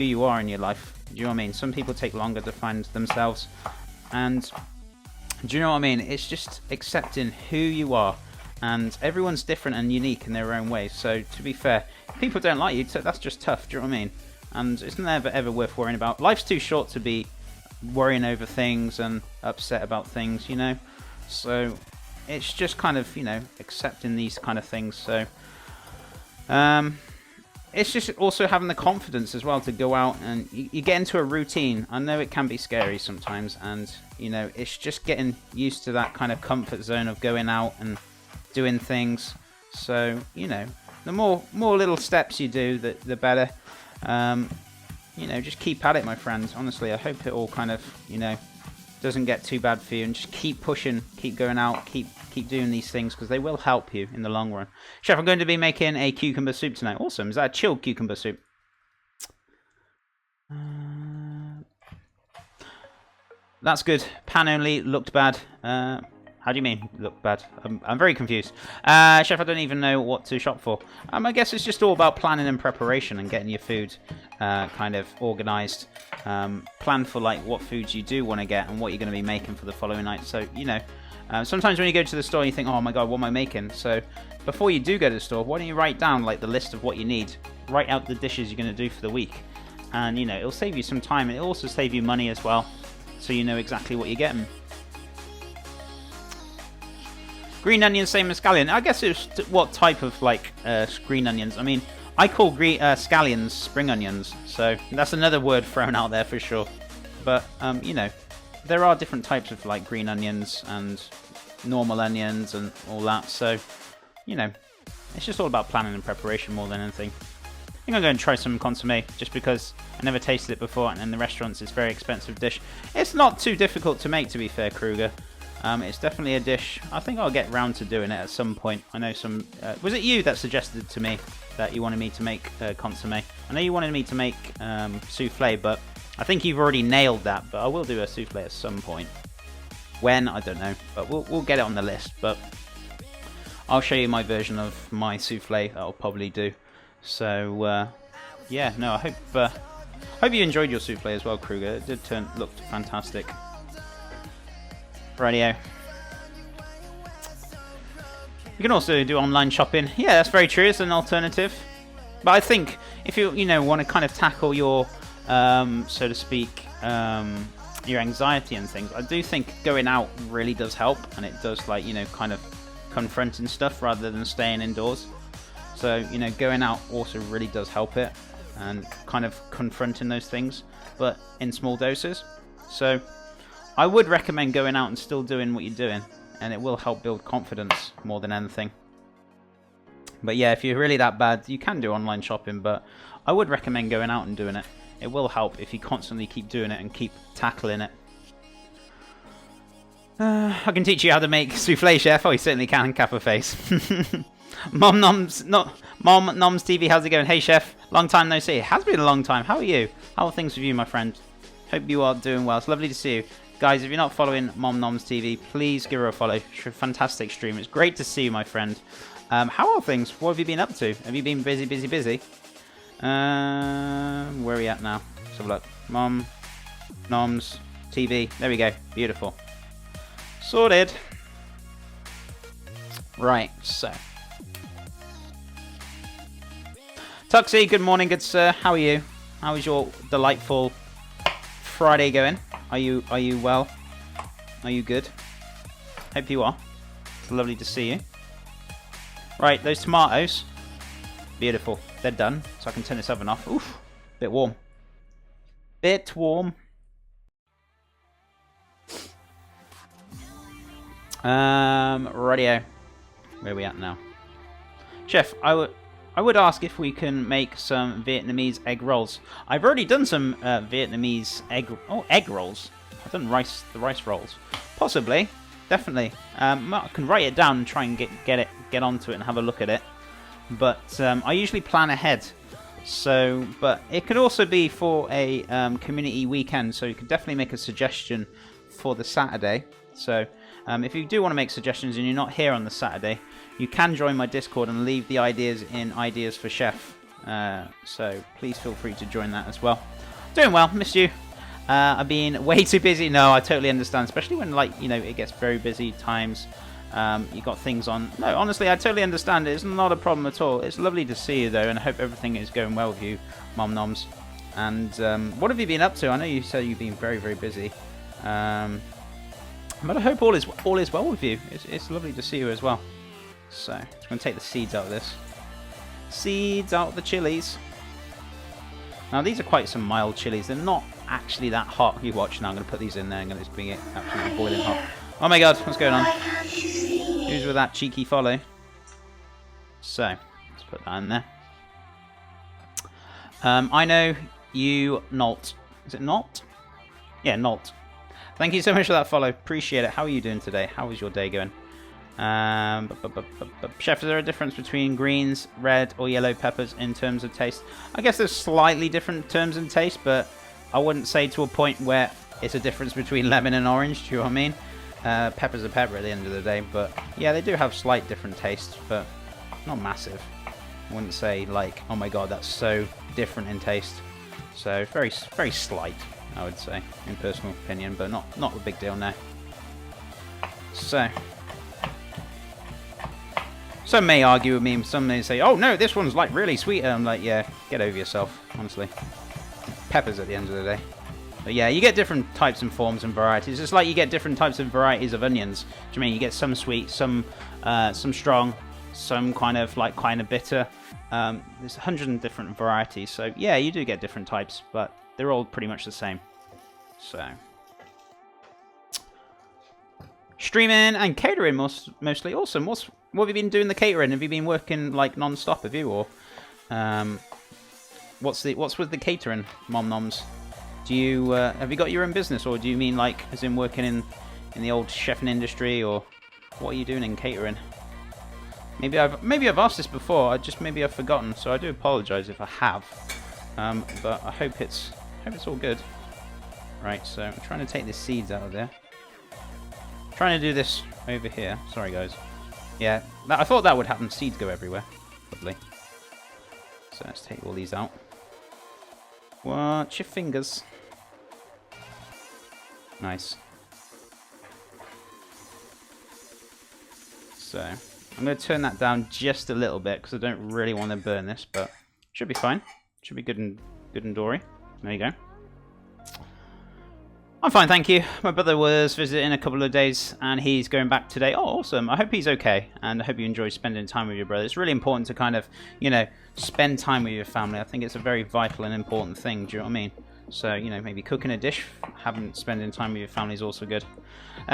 who you are in your life. Do you know what I mean? Some people take longer to find themselves. And do you know what I mean? It's just accepting who you are. And everyone's different and unique in their own ways. So to be fair, if people don't like you, that's just tough. Do you know what I mean? And it's never ever worth worrying about. Life's too short to be worrying over things and upset about things, you know? So it's just kind of, you know, accepting these kind of things. So it's just also having the confidence as well to go out and you get into a routine. I know it can be scary sometimes, and you know, it's just getting used to that kind of comfort zone of going out and doing things. So you know, the more little steps you do, the better. You know, just keep at it, my friends. Honestly, I hope it all kind of, you know, doesn't get too bad for you, and just keep pushing, keep going out, keep doing these things, because they will help you in the long run. Chef, I'm going to be making a cucumber soup tonight. Awesome. Is that a chilled cucumber soup? That's good. Pan only looked bad. How do you mean looked bad? I'm very confused. Chef, I don't even know what to shop for. I guess it's just all about planning and preparation and getting your food kind of organised. Plan for like what foods you do want to get and what you're going to be making for the following night. So, you know, sometimes when you go to the store you think, oh my god, what am I making? So before you do go to the store, why don't you write down like the list of what you need? Write out the dishes you're going to do for the week. And, you know, it'll save you some time, and it'll also save you money as well. So you know exactly what you're getting. Green onions, same as scallion. I guess it's what type of like green onions. I mean, I call scallions spring onions, so that's another word thrown out there for sure. But you know, there are different types of like green onions and normal onions and all that. So you know, it's just all about planning and preparation more than anything. I think I'm going to try some consommé just because I never tasted it before, and in the restaurants it's a very expensive dish. It's not too difficult to make, to be fair, Kruger. It's definitely a dish. I think I'll get round to doing it at some point. I know some... was it you that suggested to me that you wanted me to make consommé? I know you wanted me to make soufflé, but I think you've already nailed that. But I will do a soufflé at some point. When? I don't know. But we'll get it on the list. But I'll show you my version of my soufflé that I'll probably do. So, yeah. No, I hope you enjoyed your soufflé as well, Kruger. It did look fantastic. Radio. You can also do online shopping. Yeah, that's very true. It's an alternative. But I think if you want to kind of tackle your, so to speak, your anxiety and things, I do think going out really does help, and it does like kind of confronting stuff rather than staying indoors. So going out also really does help it, and kind of confronting those things, but in small doses. So I would recommend going out and still doing what you're doing, and it will help build confidence more than anything. But yeah, if you're really that bad, you can do online shopping, but I would recommend going out and doing it. It will help if you constantly keep doing it and keep tackling it. I can teach you how to make soufflé, Chef. Oh, you certainly can, Kappa face. Mom Noms TV, how's it going? Hey, Chef. Long time no see. It has been a long time. How are you? How are things with you, my friend? Hope you are doing well. It's lovely to see you. Guys, if you're not following Mom Noms TV, please give her a follow. Fantastic stream. It's great to see you, my friend. How are things? What have you been up to? Have you been busy? Where are we at now? Let's have a look. Mom Noms TV. There we go. Beautiful. Sorted. Right, so. Tuxie, good morning, good sir. How are you? How is your delightful Friday going? Are you well? Are you good? Hope you are. It's lovely to see you. Right, those tomatoes. Beautiful. They're done. So I can turn this oven off. Oof. Bit warm. Bit warm. Radio. Where are we at now? Chef, I would ask if we can make some Vietnamese egg rolls. I've already done some Vietnamese egg rolls. I've done the rice rolls. Possibly, definitely. I can write it down and try and get onto it and have a look at it. But I usually plan ahead. So, but it could also be for a community weekend. So you could definitely make a suggestion for the Saturday. So if you do want to make suggestions and you're not here on the Saturday, you can join my Discord and leave the ideas in Ideas for Chef So please feel free to join that as well. Doing well, missed you. I've been way too busy. No, I totally understand, especially when, like, you know, it gets very busy times. You got things on. No, honestly, I totally understand. It's not a problem at all. It's lovely to see you, though, and I hope everything is going well with you, Mom Noms. And what have you been up to? I know you said you've been very, very busy. But I hope all is well with you. It's lovely to see you as well. So, I'm just going to take the seeds out of this. Seeds out of the chilies. Now, these are quite some mild chilies. They're not actually that hot. You watch now. I'm going to put these in there. I'm going to bring it absolutely boiling hot. Oh my god, what's going on? Who's with that cheeky follow? So, let's put that in there. I know you, Nolt. Is it Nolt? Yeah, Nolt. Thank you so much for that follow. Appreciate it. How are you doing today? How was your day going? Chef, is there a difference between greens, red, or yellow peppers in terms of taste? I guess there's slightly different terms in taste, but I wouldn't say to a point where it's a difference between lemon and orange. Do you know what I mean? Pepper's a pepper at the end of the day, but yeah, they do have slight different tastes, but not massive. I wouldn't say like, oh my god, that's so different in taste. So very, very slight, I would say, in personal opinion, but not a big deal now. So, some may argue with me, some may say, oh no, this one's like really sweet. And I'm like, yeah, get over yourself, honestly. Peppers at the end of the day. But yeah, you get different types and forms and varieties. It's like you get different types and varieties of onions. Do you mean you get some sweet, some strong, some kind of bitter. There's 100 different varieties. So yeah, you do get different types, but they're all pretty much the same. So streaming and catering mostly. Awesome. What have you been doing the catering? Have you been working like non-stop? Have you, or what's with the catering, Mom Noms? Do you have you got your own business, or do you mean like as in working in the old chefing industry, or what are you doing in catering? Maybe I've asked this before. Maybe I've forgotten, so I do apologise if I have. But I hope it's all good. Right, so I'm trying to take the seeds out of there. I'm trying to do this over here. Sorry, guys. Yeah, I thought that would happen. Seeds go everywhere. Lovely. So let's take all these out. Watch your fingers. Nice. So I'm going to turn that down just a little bit because I don't really want to burn this, but should be fine. Should be good and dory. There you go. I'm fine, thank you. My brother was visiting a couple of days and he's going back today. Oh, awesome. I hope he's okay and I hope you enjoy spending time with your brother. It's really important to kind of, you know, spend time with your family. I think it's a very vital and important thing. Do you know what I mean? So, you know, maybe cooking a dish, spending time with your family is also good.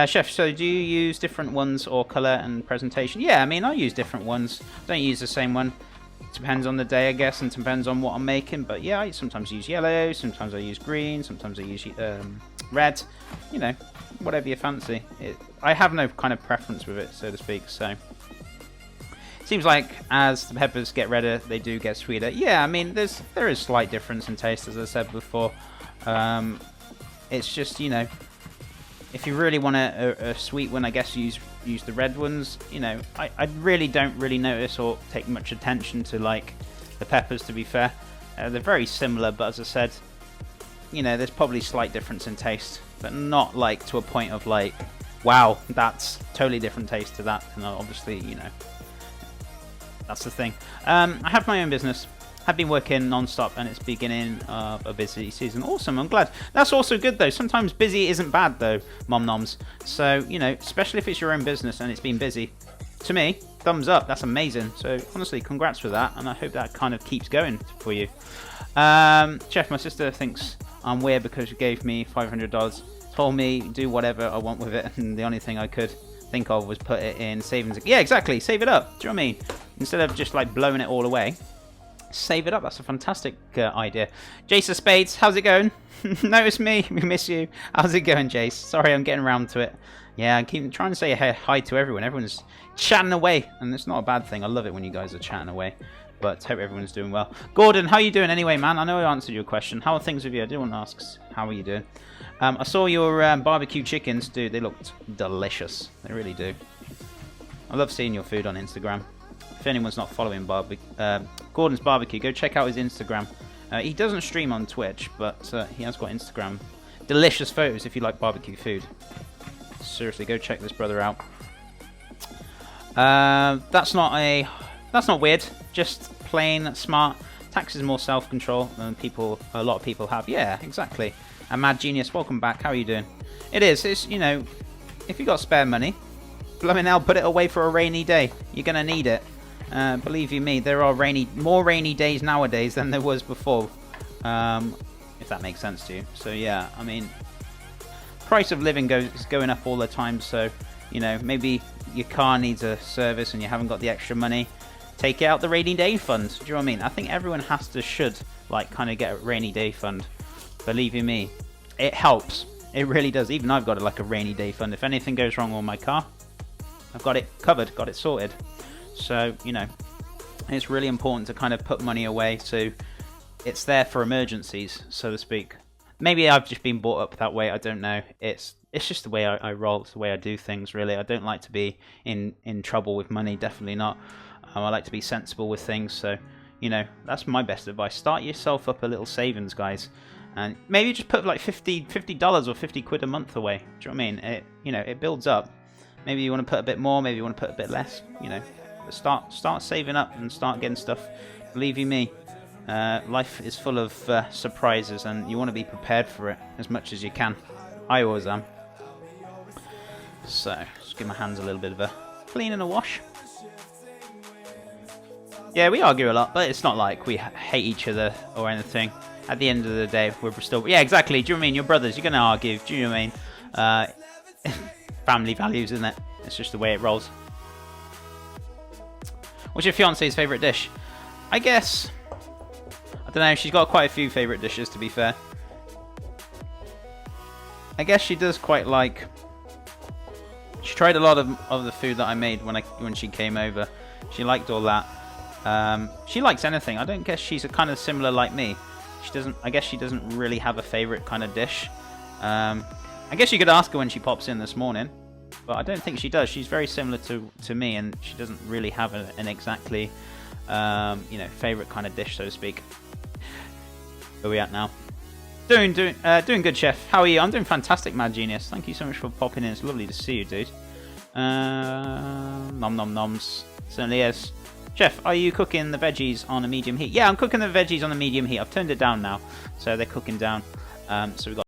Chef, so do you use different ones or colour and presentation? Yeah, I mean, I use different ones. I don't use the same one. Depends on the day, I guess, and depends on what I'm making. But yeah, I sometimes use yellow, sometimes I use green, sometimes I use red. You know, whatever you fancy. I have no kind of preference with it, so to speak. So seems like as the peppers get redder, they do get sweeter. Yeah, I mean, there is slight difference in taste, as I said before. It's just, you know, if you really want a sweet one, I guess use the red ones. You know, I really don't notice or take much attention to like the peppers, to be fair. They're very similar, but as I said, you know, there's probably slight difference in taste, but not like to a point of like, wow, that's totally different taste to that. And obviously, you know, that's the thing. I have my own business. Have been working non-stop and it's beginning of a busy season. Awesome, I'm glad. That's also good though. Sometimes busy isn't bad though, Mom Noms. So, you know, especially if it's your own business and it's been busy. To me, thumbs up, that's amazing. So honestly, congrats for that and I hope that kind of keeps going for you. Chef, my sister thinks I'm weird because she gave me $500. Told me do whatever I want with it and the only thing I could think of was put it in savings. Yeah, exactly, save it up. Do you know what I mean? Instead of just like blowing it all away. Save it up. That's a fantastic idea. Jace of Spades, how's it going? Notice me. We miss you. How's it going, Jace? Sorry, I'm getting around to it. Yeah, I keep trying to say hi to everyone. Everyone's chatting away, and it's not a bad thing. I love it when you guys are chatting away. But hope everyone's doing well. Gordon, how are you doing anyway, man? I know I answered your question. How are things with you? I do want to ask, how are you doing? I saw your barbecue chickens, dude. They looked delicious. They really do. I love seeing your food on Instagram. If anyone's not following Gordon's Barbecue, go check out his Instagram. He doesn't stream on Twitch, but he has got Instagram. Delicious photos if you like barbecue food. Seriously, go check this brother out. That's not weird. Just plain smart. Tax is more self-control than a lot of people have. Yeah, exactly. And Mad Genius, welcome back. How are you doing? It is. It's, you know, if you got spare money, blooming hell, put it away for a rainy day. You're gonna need it. Believe you me, there are more rainy days nowadays than there was before. If that makes sense to you. So yeah, I mean, price of living is going up all the time. So, you know, maybe your car needs a service and you haven't got the extra money. Take out the rainy day fund. Do you know what I mean? I think everyone should like kind of get a rainy day fund. Believe you me, it helps. It really does. Even I've got like a rainy day fund. If anything goes wrong on my car, I've got it covered, got it sorted. So, you know, it's really important to kind of put money away so it's there for emergencies, so to speak. Maybe I've just been brought up that way. I don't know. It's just the way I roll. It's the way I do things, really. I don't like to be in trouble with money. Definitely not. I like to be sensible with things. So, you know, that's my best advice. Start yourself up a little savings, guys. And maybe just put like $50 or 50 quid a month away. Do you know what I mean? It builds up. Maybe you want to put a bit more. Maybe you want to put a bit less. You know, start saving up and start getting stuff. Believe you me, life is full of surprises, and you want to be prepared for it as much as you can. I always am. So, just give my hands a little bit of a clean and a wash. Yeah, we argue a lot, but it's not like we hate each other or anything. At the end of the day, we're still... Yeah, exactly. Do you know what I mean? You're brothers. You're going to argue. Do you know what I mean? Family values, isn't it? It's just the way it rolls. What's your fiance's favourite dish? I guess... I don't know. She's got quite a few favourite dishes, to be fair. I guess she does quite like... She tried a lot of the food that I made when she came over. She liked all that. She likes anything. I don't guess she's kind of similar like me. I guess she doesn't really have a favourite kind of dish. I guess you could ask her when she pops in this morning, but I don't think she does. She's very similar to me, and she doesn't really have an exactly favourite kind of dish, so to speak. Where are we at now? Doing good, Chef. How are you? I'm doing fantastic, Mad Genius. Thank you so much for popping in. It's lovely to see you, dude. Nom nom noms. Certainly is. Chef, are you cooking the veggies on a medium heat? Yeah, I'm cooking the veggies on a medium heat. I've turned it down now, so they're cooking down. So we've got